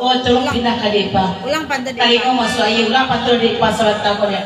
Oh, terus pindah ke Depa. Ulang pada Depa. Tadi kau masuk aja, ulang patut Depa salat takut ya.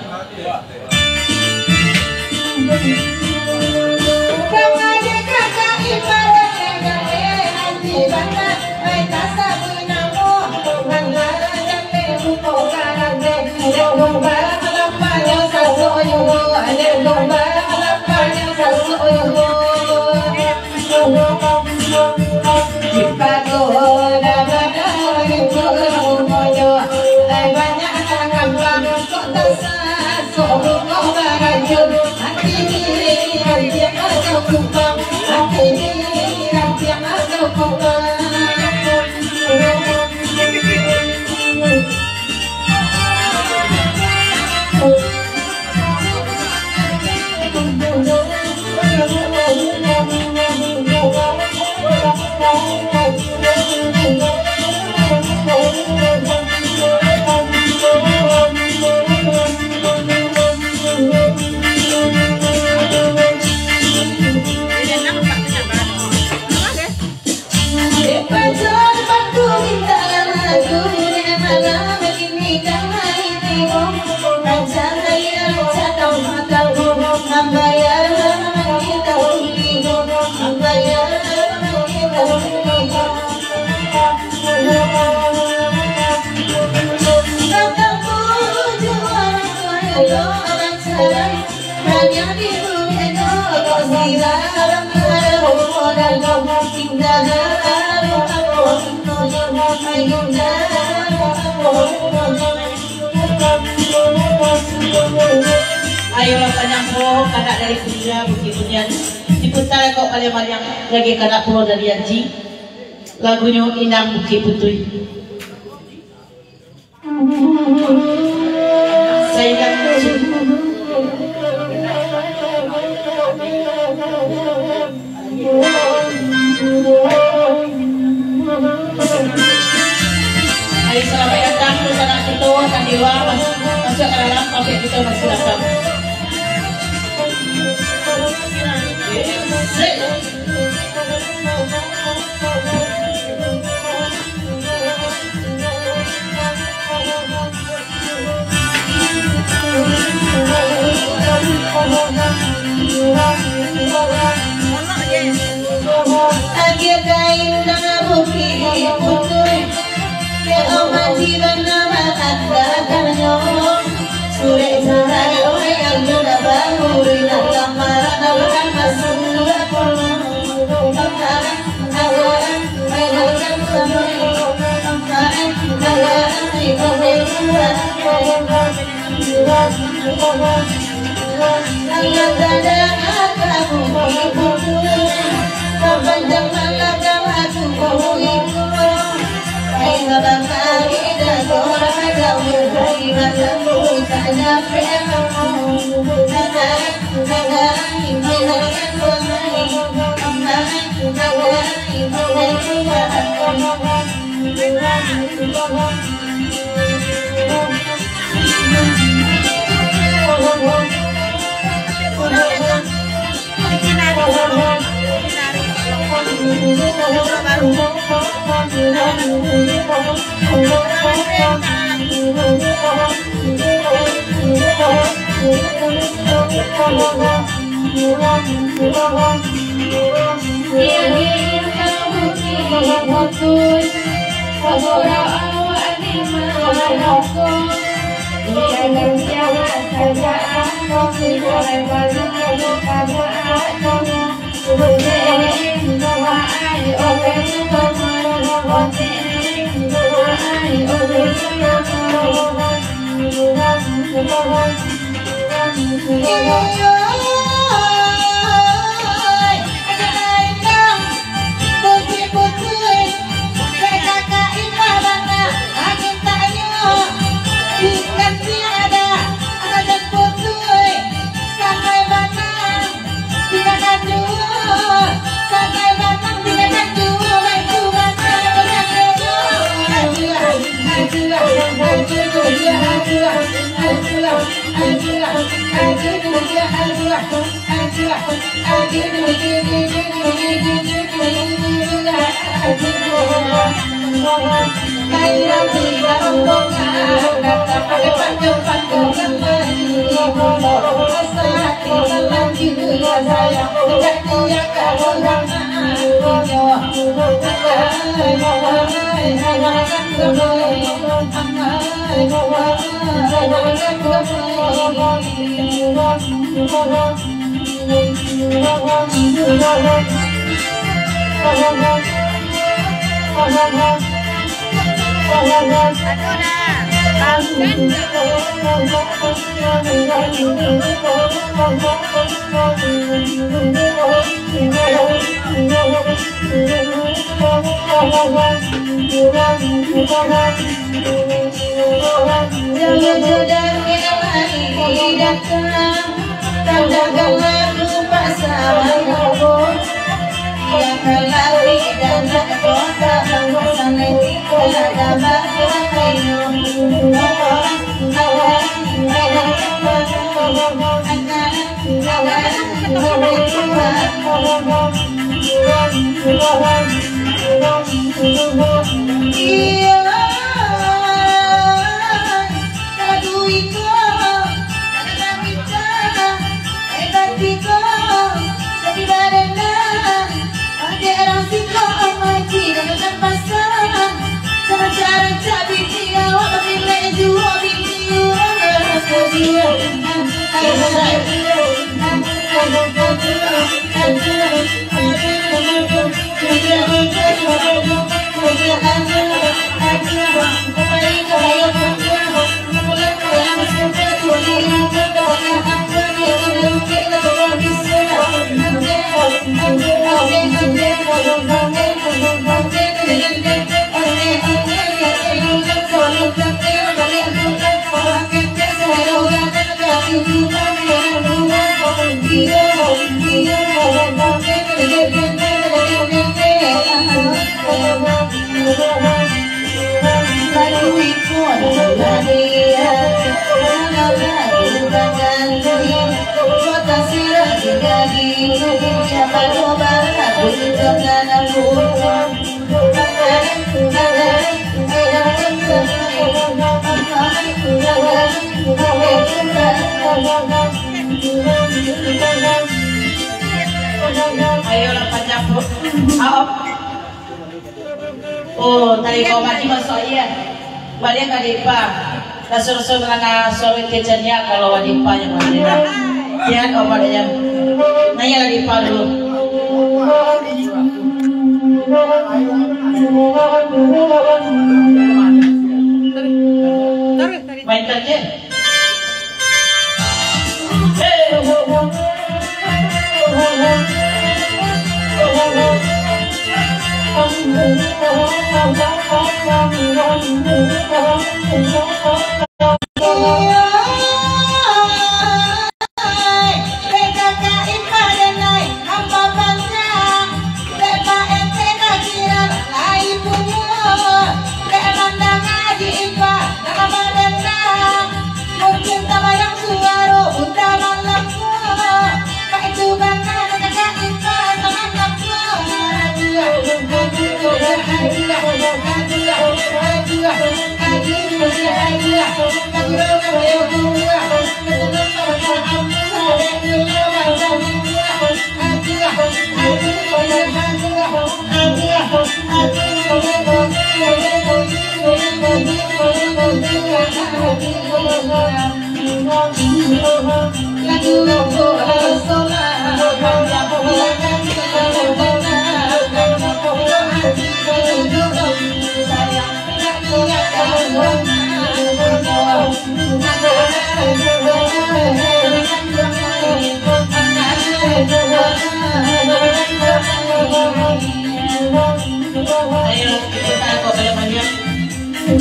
Ayolah panjang po kanak dari kuliah begitunya diputar kok kalian yang lagi kanak po dari Yanji lagunya Inang Bukit Putui. Saya ingat ayo selamat datang ke sana kita Sandiwa masuk ke dalam pabrik kita masih datang. Akhir kain dengan bukit putui ke omasi dan nama agak-agaknya sore sehari orang yang sudah bangun dan lamaran akan masuk Maaf. Oh, tadi kau mati masuk iya. Balik ke Dipa. Kasur-sur melangkah sore kecernya kalau Dipa yang mana. Ya, kau pada yang nanya lagi Dipa dulu. Main kerja.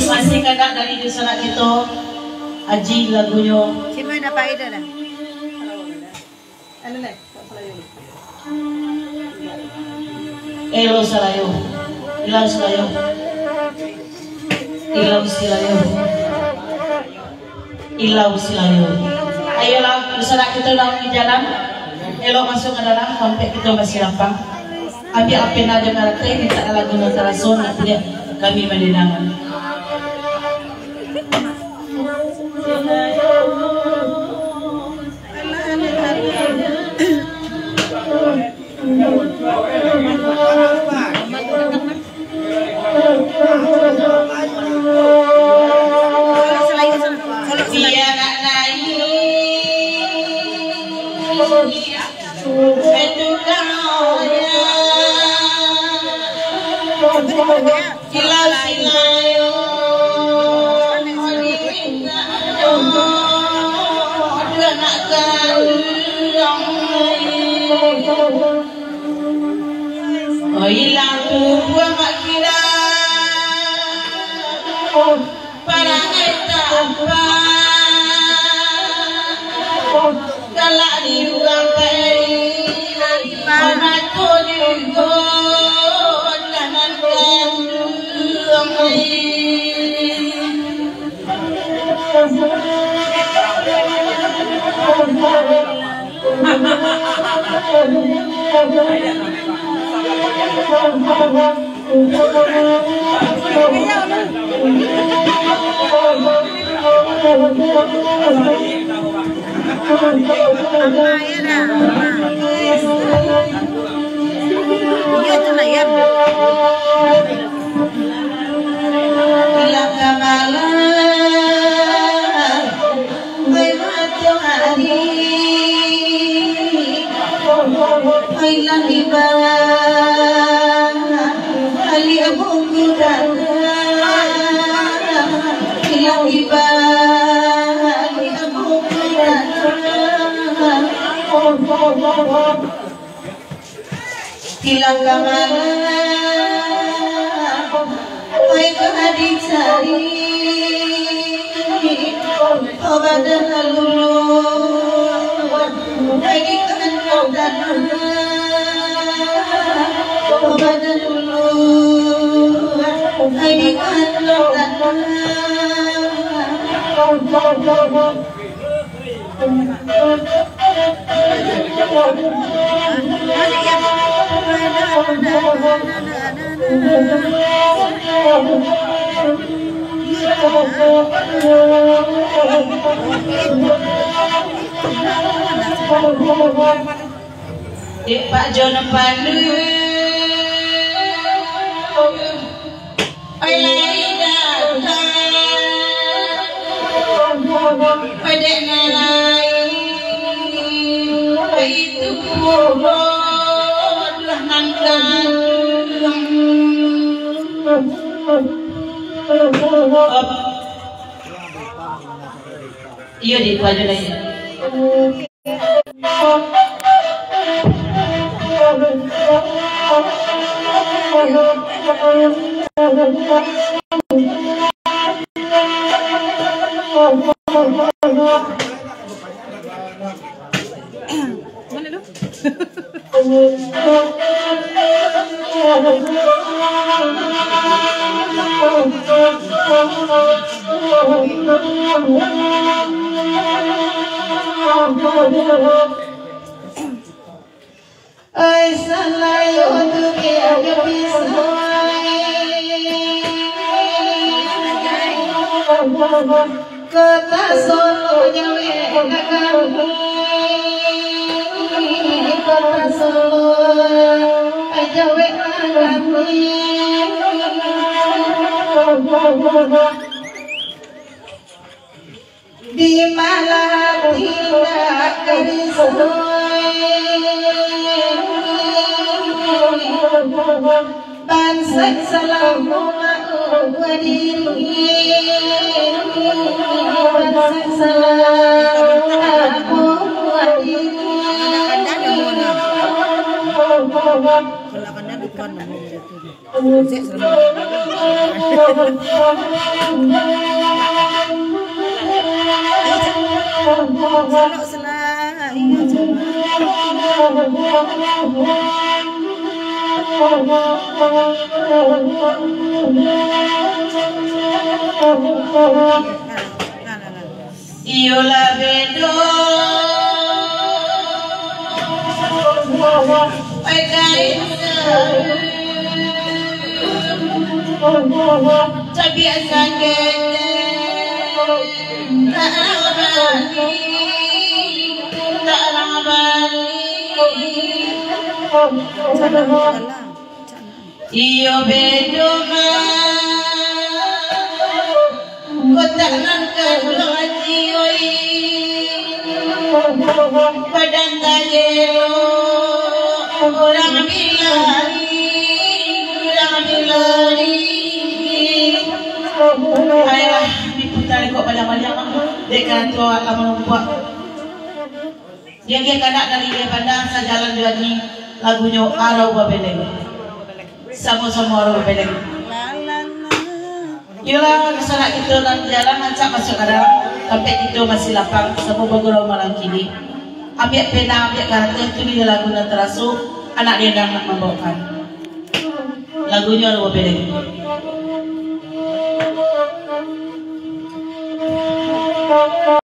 Masih kakak dari di sana kita Aji lagunya. Cuma ada faedah dah. Elo salayo, ilang salayo, ilaw silayo, ilaw silayo. Ayolah, di sana kita dalam di jalan. Elo masuk ke dalam sampai kita masih lapang. Abi apa nada nada ini tak lagu nada rason, dia kami mendengarkan. Oh hilang buang mak kira para kita apa kalau diulang kali mana tu juga kanan hilang kemana, mereka dicari, obat dan lulu, lagi kenal dan obat dan lulu, lagi kenal dan Pak Jono Pandu Iya di baju lain. Mana lu? Ay salayo tuke kota Solo jawe kami kota Solo jawe kami di malah tidak kerisoi bangsa selalu berdiri bangsa selalu berdiri Iola vedo ai terbiasa io vedo kota padang tajero orang bilari ayah diputar kok banyak-banyak dekat tua lama lupa dia kanak dari dia pandang sejalan dia ni lagunya Arau Babeleng sama-sama Arau Babeleng yolah kesana kita dan jalan ancak masuk ke dalam sampai itu masih lapang sama bergurau malam kini ambil pena ambil karakter itu dia lagu yang terasuk anak dia nak membawakan lagunya Arau Babeleng.